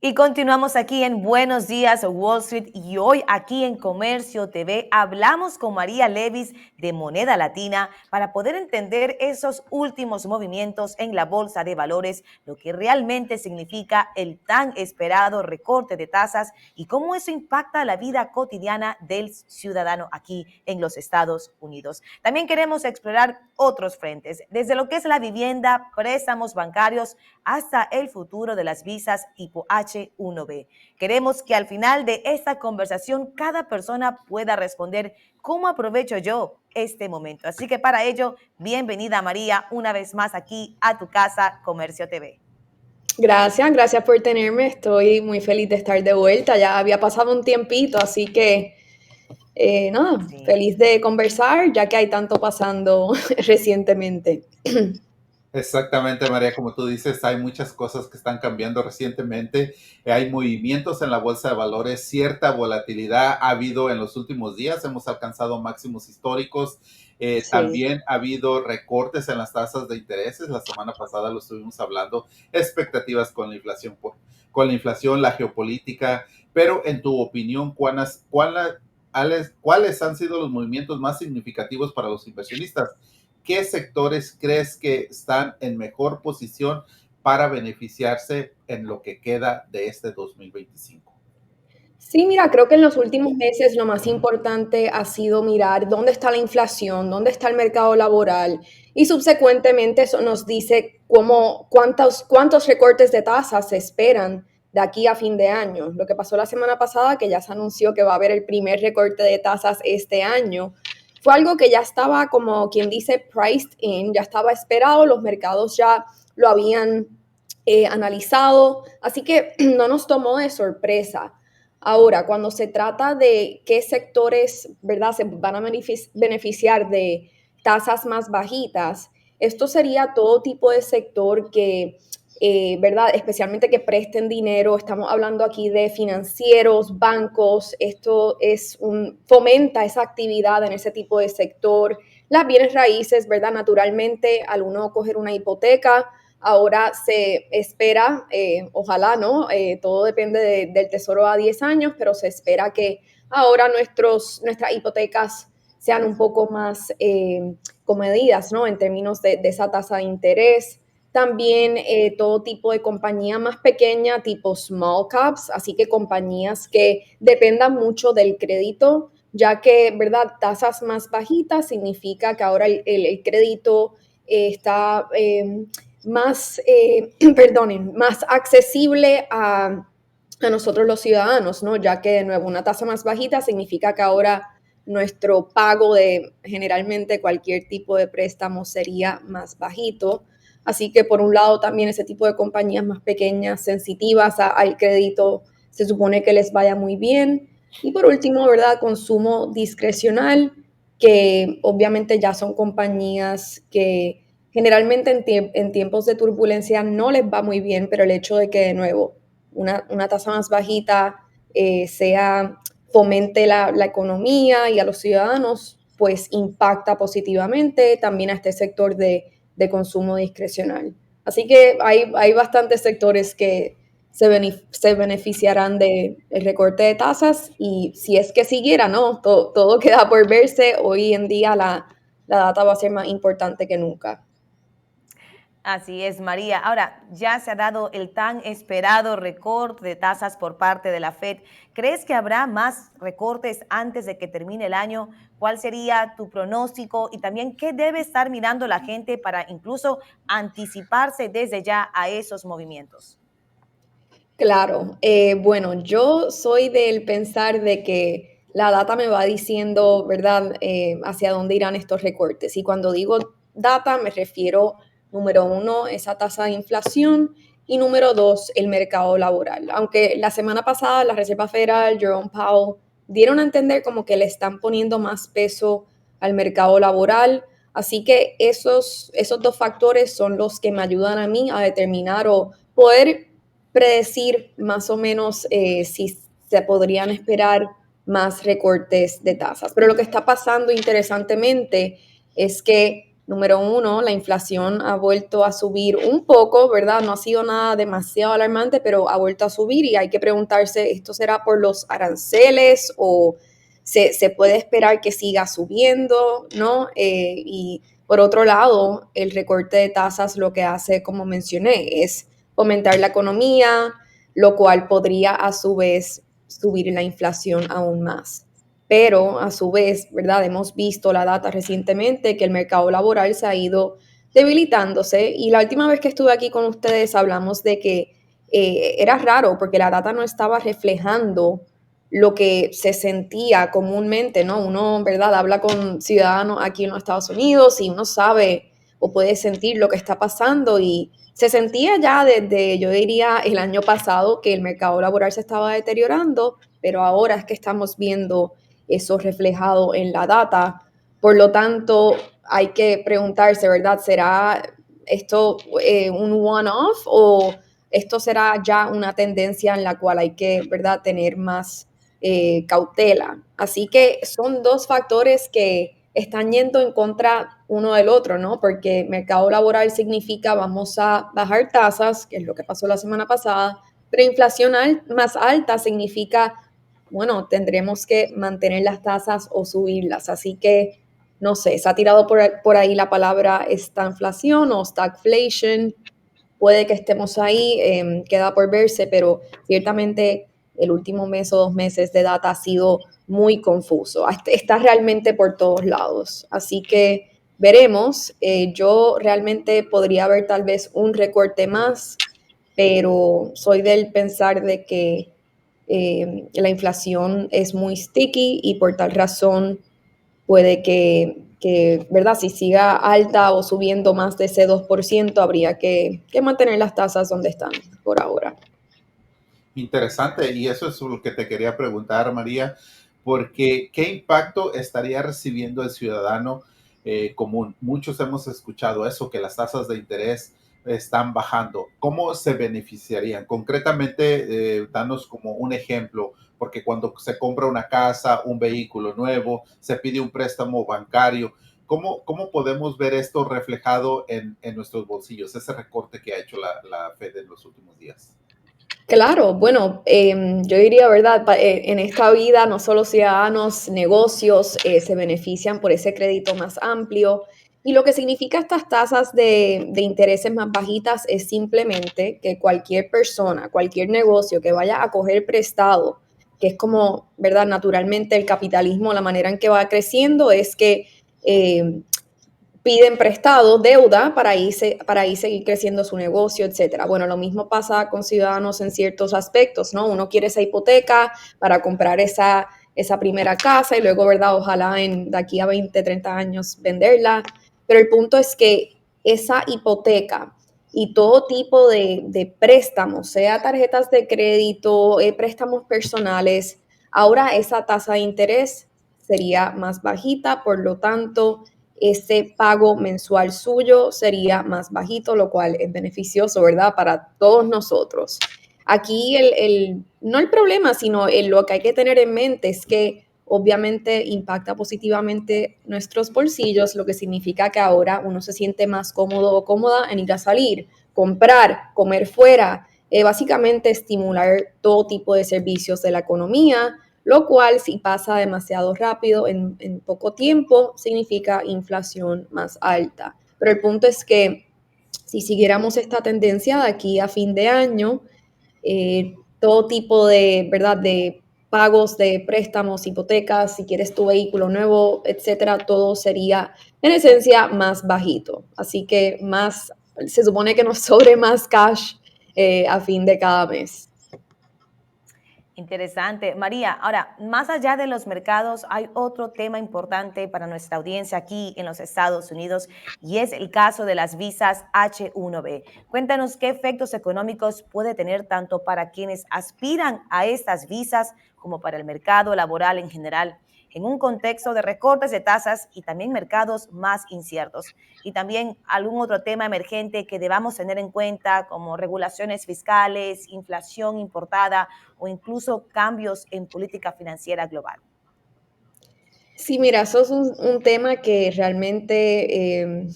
Y continuamos aquí en Buenos Días Wall Street y hoy aquí en Comercio TV hablamos con María Levis de Moneda Latina para poder entender esos últimos movimientos en la Bolsa de Valores, lo que realmente significa el tan esperado recorte de tasas y cómo eso impacta la vida cotidiana del ciudadano aquí en los Estados Unidos. También queremos explorar otros frentes, desde lo que es la vivienda, préstamos bancarios, hasta el futuro de las visas tipo H1B. Queremos que al final de esta conversación cada persona pueda responder cómo aprovecho yo este momento. Así que para ello, bienvenida María una vez más aquí a tu casa Comercio TV. Gracias por tenerme. Estoy muy feliz de estar de vuelta. Ya había pasado un tiempito, así que nada, Sí. feliz de conversar, ya que hay tanto pasando recientemente. Exactamente, María, como tú dices, hay muchas cosas que están cambiando recientemente. Hay movimientos en la bolsa de valores, cierta volatilidad ha habido en los últimos días, hemos alcanzado máximos históricos. Sí. También ha habido recortes en las tasas de intereses. La semana pasada lo estuvimos hablando, expectativas con la inflación, la geopolítica. Pero en tu opinión, ¿cuáles han sido los movimientos más significativos para los inversionistas? ¿Qué sectores crees que están en mejor posición para beneficiarse en lo que queda de este 2025? Sí, mira, creo que en los últimos meses lo más importante ha sido mirar dónde está la inflación, dónde está el mercado laboral y subsecuentemente eso nos dice cuántos recortes de tasas se esperan de aquí a fin de año. Lo que pasó la semana pasada, que ya se anunció que va a haber el primer recorte de tasas este año, fue algo que ya estaba, como quien dice, priced in, ya estaba esperado, los mercados ya lo habían analizado, así que no nos tomó de sorpresa. Ahora, cuando se trata de qué sectores, ¿verdad?, se van a beneficiar de tasas más bajitas, esto sería todo tipo de sector que, ¿verdad?, especialmente que presten dinero. Estamos hablando aquí de financieros, bancos. Esto fomenta esa actividad en ese tipo de sector. Las bienes raíces, ¿verdad? Naturalmente, al uno coger una hipoteca, ahora se espera, ojalá, ¿no? Todo depende del tesoro a 10 años, pero se espera que ahora nuestras hipotecas sean un poco más comedidas, ¿no? En términos de esa tasa de interés. También todo tipo de compañía más pequeña, tipo small caps, así que compañías que dependan mucho del crédito, ya que, ¿verdad? Tasas más bajitas significa que ahora el crédito está más, más accesible a nosotros los ciudadanos, ¿no? Ya que de nuevo una tasa más bajita significa que ahora nuestro pago de generalmente cualquier tipo de préstamo sería más bajito. Así que por un lado también ese tipo de compañías más pequeñas, sensitivas al crédito, se supone que les vaya muy bien. Y por último, ¿verdad? Consumo discrecional, que obviamente ya son compañías que generalmente en tiempos de turbulencia no les va muy bien, pero el hecho de que de nuevo una tasa más bajita fomente la economía y a los ciudadanos, pues impacta positivamente también a este sector de consumo discrecional. Así que hay bastantes sectores que se beneficiarán del recorte de tasas y si es que siguiera, ¿no? Todo queda por verse. Hoy en día la data va a ser más importante que nunca. Así es, María. Ahora, ya se ha dado el tan esperado recorte de tasas por parte de la Fed. ¿Crees que habrá más recortes antes de que termine el año? ¿Cuál sería tu pronóstico? Y también, ¿qué debe estar mirando la gente para incluso anticiparse desde ya a esos movimientos? Claro, bueno, yo soy del pensar de que la data me va diciendo, ¿verdad?, hacia dónde irán estos recortes. Y cuando digo data, me refiero, número uno, esa tasa de inflación y número dos, el mercado laboral. Aunque la semana pasada la Reserva Federal, Jerome Powell, dieron a entender como que le están poniendo más peso al mercado laboral. Así que esos dos factores son los que me ayudan a mí a determinar o poder predecir más o menos si se podrían esperar más recortes de tasas. Pero lo que está pasando interesantemente es que Número uno, la inflación ha vuelto a subir un poco, ¿verdad? No ha sido nada demasiado alarmante, pero ha vuelto a subir y hay que preguntarse, ¿esto será por los aranceles o se puede esperar que siga subiendo, ¿no? Y por otro lado, el recorte de tasas lo que hace, como mencioné, es fomentar la economía, lo cual podría a su vez subir la inflación aún más. Pero a su vez, ¿verdad? Hemos visto la data recientemente que el mercado laboral se ha ido debilitándose y la última vez que estuve aquí con ustedes hablamos de que era raro porque la data no estaba reflejando lo que se sentía comúnmente, ¿no? Uno, ¿verdad? Habla con ciudadanos aquí en los Estados Unidos y uno sabe o puede sentir lo que está pasando y se sentía ya desde, yo diría, el año pasado que el mercado laboral se estaba deteriorando, pero ahora es que estamos viendo eso reflejado en la data. Por lo tanto, hay que preguntarse, ¿verdad? ¿Será esto un one-off o esto será ya una tendencia en la cual hay que, ¿verdad?, tener más cautela? Así que son dos factores que están yendo en contra uno del otro, ¿no? Porque mercado laboral significa vamos a bajar tasas, que es lo que pasó la semana pasada, pero inflación más alta significa, bueno, tendremos que mantener las tasas o subirlas. Así que, no sé, se ha tirado por ahí la palabra estanflación o stagflation. Puede que estemos ahí, queda por verse, pero ciertamente el último mes o 2 meses de data ha sido muy confuso. Está realmente por todos lados. Así que veremos. Yo realmente podría ver tal vez un recorte más, pero soy del pensar de que la inflación es muy sticky y por tal razón puede que, ¿verdad? Si siga alta o subiendo más de ese 2%, habría que mantener las tasas donde están por ahora. Interesante, y eso es lo que te quería preguntar, María, porque ¿qué impacto estaría recibiendo el ciudadano común? Muchos hemos escuchado eso, que las tasas de interés están bajando. ¿Cómo se beneficiarían? Concretamente, danos como un ejemplo, porque cuando se compra una casa, un vehículo nuevo, se pide un préstamo bancario. ¿Cómo podemos ver esto reflejado en nuestros bolsillos, ese recorte que ha hecho la Fed en los últimos días? Claro, bueno, yo diría, ¿verdad? En esta vida no solo ciudadanos, negocios se benefician por ese crédito más amplio. Y lo que significa estas tasas de intereses más bajitas es simplemente que cualquier persona, cualquier negocio que vaya a coger prestado, que es como, ¿verdad? Naturalmente el capitalismo, la manera en que va creciendo es que eh, piden prestado, deuda, para ahí seguir creciendo su negocio, etcétera. Bueno, lo mismo pasa con ciudadanos en ciertos aspectos, ¿no? Uno quiere esa hipoteca para comprar esa primera casa y luego, ¿verdad? Ojalá de aquí a 20, 30 años venderla. Pero el punto es que esa hipoteca y todo tipo de préstamos, sea tarjetas de crédito, préstamos personales, ahora esa tasa de interés sería más bajita, por lo tanto, ese pago mensual suyo sería más bajito, lo cual es beneficioso, ¿verdad? Para todos nosotros. Aquí no el problema, sino lo que hay que tener en mente es que obviamente impacta positivamente nuestros bolsillos, lo que significa que ahora uno se siente más cómodo o cómoda en ir a salir, comprar, comer fuera, básicamente estimular todo tipo de servicios de la economía, lo cual si pasa demasiado rápido en poco tiempo significa inflación más alta. Pero el punto es que si siguiéramos esta tendencia de aquí a fin de año, todo tipo de, ¿verdad?, de pagos de préstamos, hipotecas, si quieres tu vehículo nuevo, etcétera, todo sería en esencia más bajito. Así que más, se supone que nos sobre más cash a fin de cada mes. Interesante. María, ahora, más allá de los mercados, hay otro tema importante para nuestra audiencia aquí en los Estados Unidos y es el caso de las visas H-1B. Cuéntanos qué efectos económicos puede tener tanto para quienes aspiran a estas visas como para el mercado laboral en general, en un contexto de recortes de tasas y también mercados más inciertos. Y también algún otro tema emergente que debamos tener en cuenta, como regulaciones fiscales, inflación importada o incluso cambios en política financiera global. Sí, mira, eso es un tema que realmente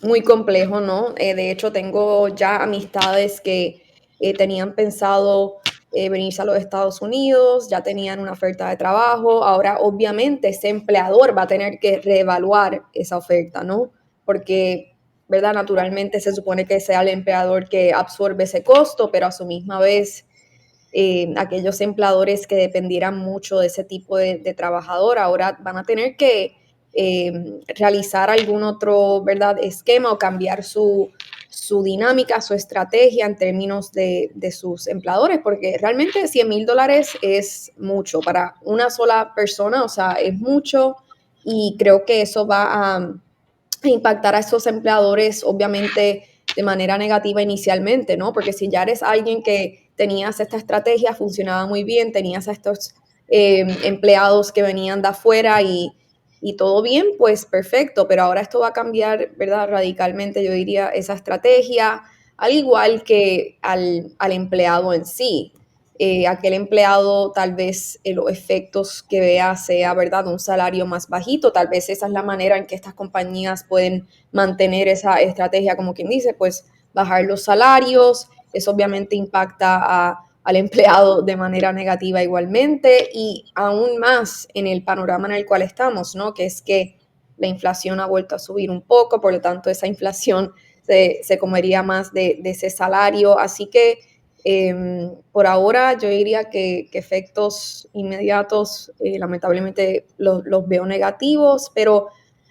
muy complejo, ¿no? De hecho, tengo ya amistades que tenían pensado venirse a los Estados Unidos, ya tenían una oferta de trabajo, ahora obviamente ese empleador va a tener que reevaluar esa oferta, ¿no? Porque, ¿verdad? Naturalmente se supone que sea el empleador que absorbe ese costo, pero a su misma vez aquellos empleadores que dependieran mucho de ese tipo de trabajador ahora van a tener que realizar algún otro, ¿verdad?, esquema o cambiar su dinámica, su estrategia en términos de sus empleadores, porque realmente $100,000 es mucho para una sola persona, o sea, es mucho y creo que eso va a impactar a esos empleadores, obviamente, de manera negativa inicialmente, ¿no? Porque si ya eres alguien que tenías esta estrategia, funcionaba muy bien, tenías a estos empleados que venían de afuera y todo bien, pues perfecto, pero ahora esto va a cambiar, ¿verdad? Radicalmente, yo diría, esa estrategia, al igual que al empleado en sí. Aquel empleado tal vez los efectos que vea sea, ¿verdad?, un salario más bajito, tal vez esa es la manera en que estas compañías pueden mantener esa estrategia, como quien dice, pues bajar los salarios, eso obviamente impacta al empleado de manera negativa igualmente y aún más en el panorama en el cual estamos, ¿no?, que es que la inflación ha vuelto a subir un poco, por lo tanto esa inflación se comería más de ese salario, así que por ahora yo diría que efectos inmediatos lamentablemente los veo negativos, pero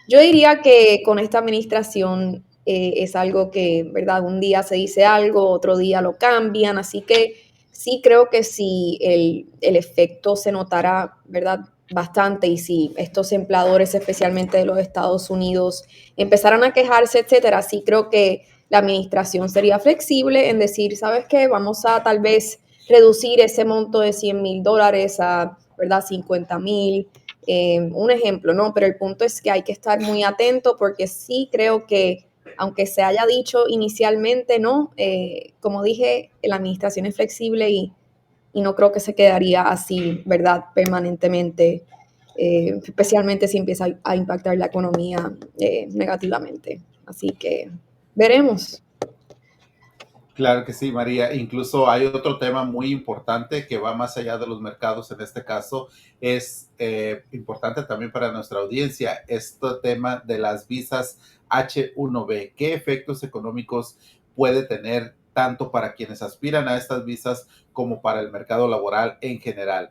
yo diría que con esta administración es algo que, ¿verdad? Un día se dice algo, otro día lo cambian, así que sí creo que si el efecto se notará, ¿verdad? Bastante y si estos empleadores, especialmente de los Estados Unidos, empezaran a quejarse, etcétera, sí creo que la administración sería flexible en decir, ¿sabes qué? Vamos a tal vez reducir ese monto de $100,000 a, ¿verdad?, 50,000. Un ejemplo, ¿no? Pero el punto es que hay que estar muy atento porque sí creo que, aunque se haya dicho inicialmente, ¿no? Como dije, la administración es flexible y no creo que se quedaría así, ¿verdad?, permanentemente, especialmente si empieza a impactar la economía negativamente. Así que veremos. Claro que sí, María. Incluso hay otro tema muy importante que va más allá de los mercados en este caso. Es importante también para nuestra audiencia este tema de las visas H1B. ¿Qué efectos económicos puede tener tanto para quienes aspiran a estas visas como para el mercado laboral en general?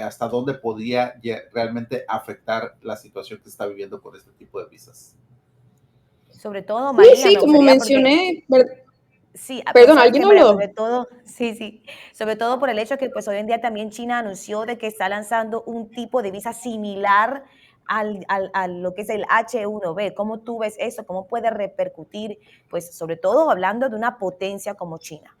¿Hasta dónde podría realmente afectar la situación que está viviendo con este tipo de visas? Sobre todo, Sí, María, sí, me como gustaría porque mencioné, sí, pues perdón, sabes ¿alguien que María, habló? sobre todo, sí, sí, sobre todo por el hecho que pues hoy en día también China anunció de que está lanzando un tipo de visa similar a lo que es el H1B. ¿Cómo tú ves eso? ¿Cómo puede repercutir? Pues sobre todo hablando de una potencia como China.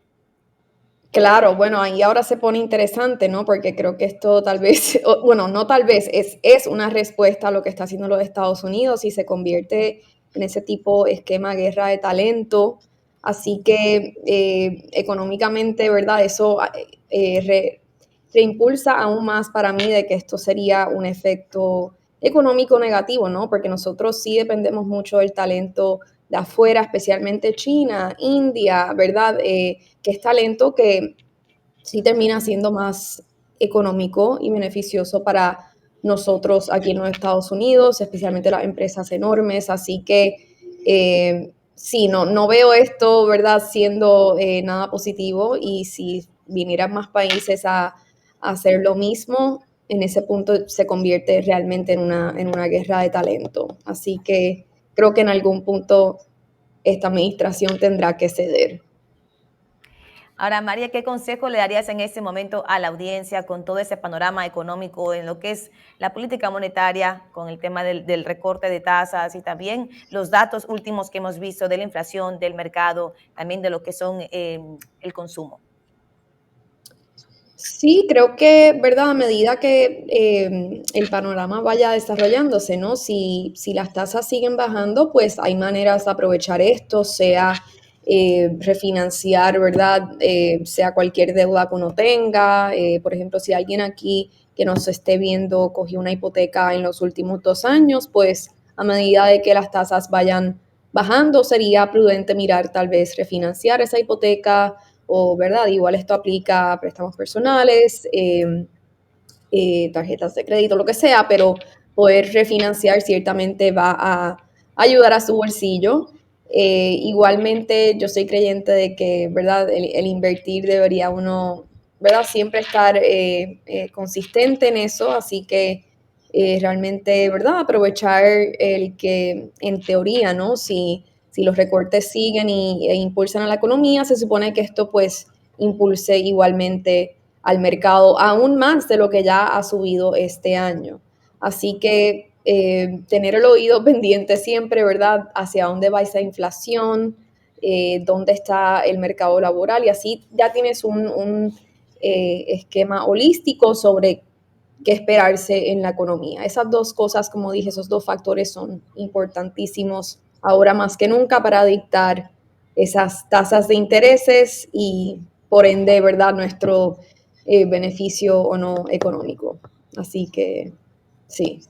Claro, bueno, ahí ahora se pone interesante, ¿no? Porque creo que esto tal vez, bueno, no tal vez, es una respuesta a lo que está haciendo los Estados Unidos y se convierte en ese tipo esquema guerra de talento. Así que económicamente, ¿verdad? Eso reimpulsa aún más para mí de que esto sería un efecto económico negativo, ¿no? Porque nosotros sí dependemos mucho del talento de afuera, especialmente China, India, ¿verdad? Que es talento que sí termina siendo más económico y beneficioso para nosotros aquí en los Estados Unidos, especialmente las empresas enormes. Así que sí, no veo esto, ¿verdad?, siendo nada positivo y si vinieran más países a hacer lo mismo, en ese punto se convierte realmente en una guerra de talento. Así que creo que en algún punto esta administración tendrá que ceder. Ahora, María, ¿qué consejo le darías en este momento a la audiencia con todo ese panorama económico en lo que es la política monetaria, con el tema del recorte de tasas y también los datos últimos que hemos visto de la inflación, del mercado, también de lo que son el consumo? Sí, creo que, ¿verdad? A medida que el panorama vaya desarrollándose, ¿no? Si las tasas siguen bajando, pues hay maneras de aprovechar esto, sea refinanciar, ¿verdad? Sea cualquier deuda que uno tenga. Por ejemplo, si alguien aquí que nos esté viendo cogió una hipoteca en los últimos 2 años, pues a medida de que las tasas vayan bajando, sería prudente mirar tal vez refinanciar esa hipoteca o, ¿verdad? Igual esto aplica a préstamos personales, tarjetas de crédito, lo que sea, pero poder refinanciar ciertamente va a ayudar a su bolsillo. Igualmente, yo soy creyente de que, ¿verdad? El invertir debería uno, ¿verdad? Siempre estar consistente en eso, así que realmente, ¿verdad? Aprovechar el que, en teoría, ¿no? Si los recortes siguen e impulsan a la economía, se supone que esto pues impulse igualmente al mercado aún más de lo que ya ha subido este año. Así que tener el oído pendiente siempre, ¿verdad? Hacia dónde va esa inflación, dónde está el mercado laboral y así ya tienes un esquema holístico sobre qué esperarse en la economía. Esas dos cosas, como dije, esos dos factores son importantísimos ahora más que nunca para dictar esas tasas de intereses y por ende, ¿verdad? Nuestro beneficio o no económico. Así que sí.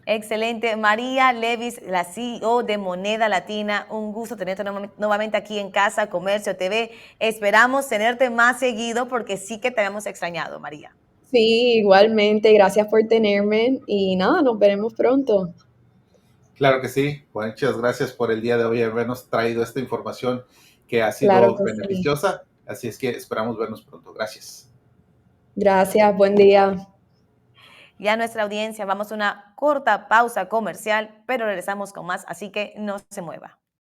Excelente. María Levis, la CEO de Moneda Latina, un gusto tenerte nuevamente aquí en Casa Comercio TV. Esperamos tenerte más seguido porque sí que te habíamos extrañado, María. Sí, igualmente, gracias por tenerme y nada, nos veremos pronto. Claro que sí. Muchas gracias por el día de hoy habernos traído esta información que ha Claro sido que sí. beneficiosa. Así es que esperamos vernos pronto. Gracias. Gracias, buen día. Ya nuestra audiencia, vamos a una corta pausa comercial, pero regresamos con más, así que no se mueva.